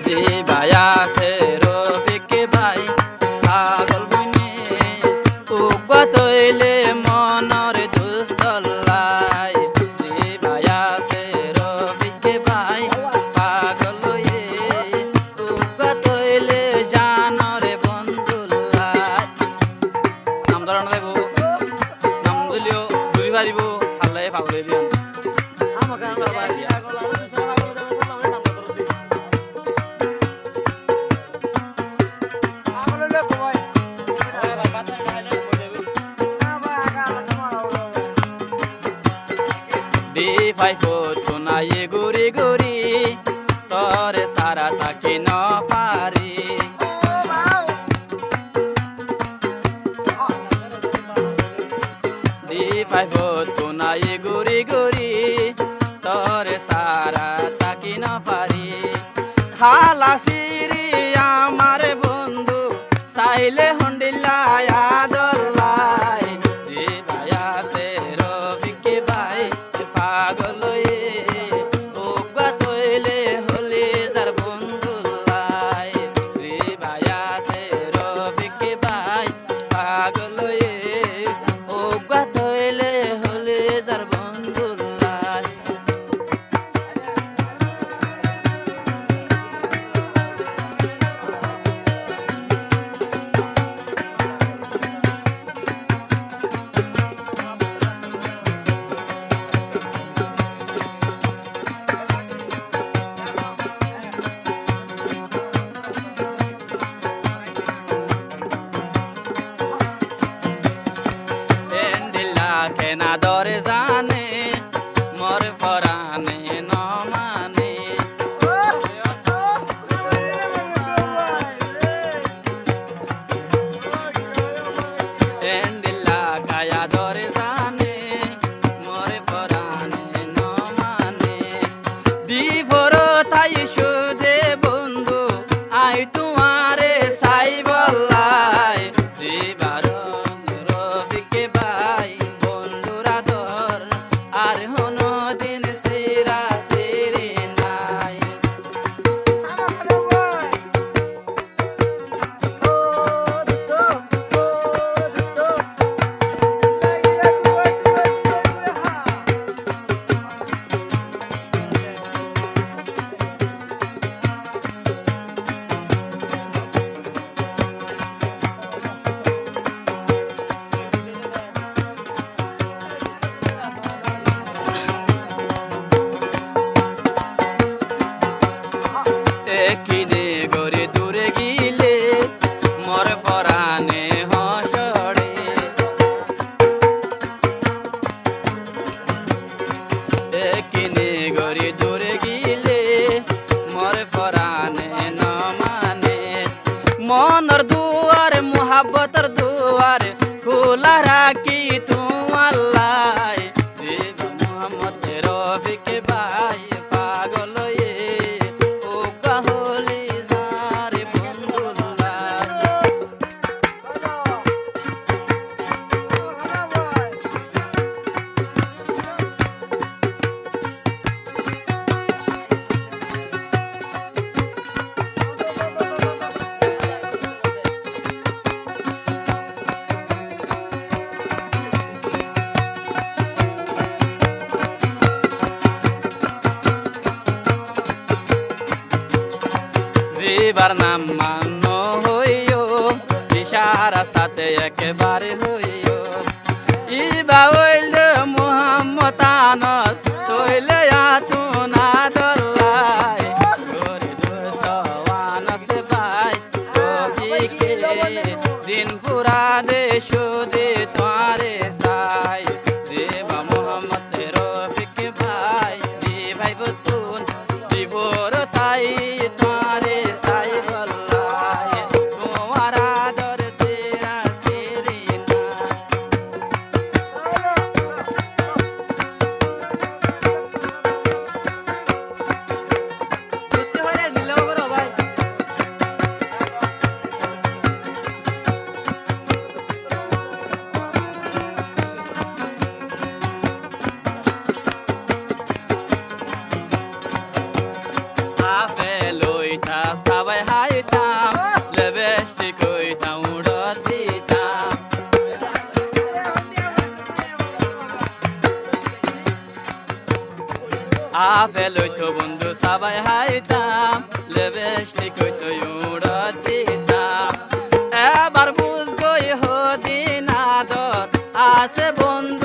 যে ভাই আছে রফিক ভাই পাগল বইনে উগবা তৈলে মনর দুস্তল্লাই যে ভাই আছে রফিক ভাই পাগল হয়ে উগবা তৈলে জানরে বন্ধুল্লাই নাম ধরন দেব নাম দিলেও বুঝি পারিব হাল্লাই পাগল হয়ে দিন আমাকে দি ফাই ফটো নাই গুরি গুরি তরে সারা তাকে ন পারি দি ফাই ফটো নাই গুরি গুরি তরে সারা তাকে ন পারি হালাসিরি আমার বন্ধু চাইলে হন্ডিল্লাই আদল্লাই যে ভাই আছে রফিক ভাই পাগল হয়ে উগবা তৈলে হলে যার বন্ধুল্লাই যে ভাই আছে রফিক ভাই পাগল হয়ে উগবা তৈলে হলে যার বন্ধুল্লাই কেনা দরে জানে মর পরানে ন মানে এন্ডিলা কায়া দরে জানে মর পরানে ন মানে দি ফরো তাই সুদে বন্ধু আই তোমারে সাই বল্লাই দিবার রফিক ভাই বন্ধুরা দর আর হনো দিন সিরা সিরি নাই একিনে গরে দূরে গিলে মর পরানে হসড়ে একিনে গরে দূরে গিলে মর পরানে ন মানে মনর দুয়ার মোহাব্বতর দুয়ার খোলা রাখি তোমার লাই দেব মোহাম্মদ রফিক ভাই পাগল হয়ে উগবা হলি যার বন্ধুল্লাই জীবার নাম মান্য হইও ইশারা সাথে একেবারে হইও ইবা হইল মুহাম্মদ আনত তৈলে আতুনা দল্লাই গরি দোস্ত ওয়ানাস ভাই রফিকে দিন পুরা দেশ দে তোরে সাই দেবা মুহাম্মদ রফিক ভাই দি ভাই বতুন দিবর তাই তোরে সাই বল্লাই তোমার আদর সিরা সিরি নাই আপেল হইতো বন্ধু সবাই হাইতাম লিপস্টিক হইতো উড়ত দিতাম এবার বুঝগই হদিন আদর আছে বন্ধু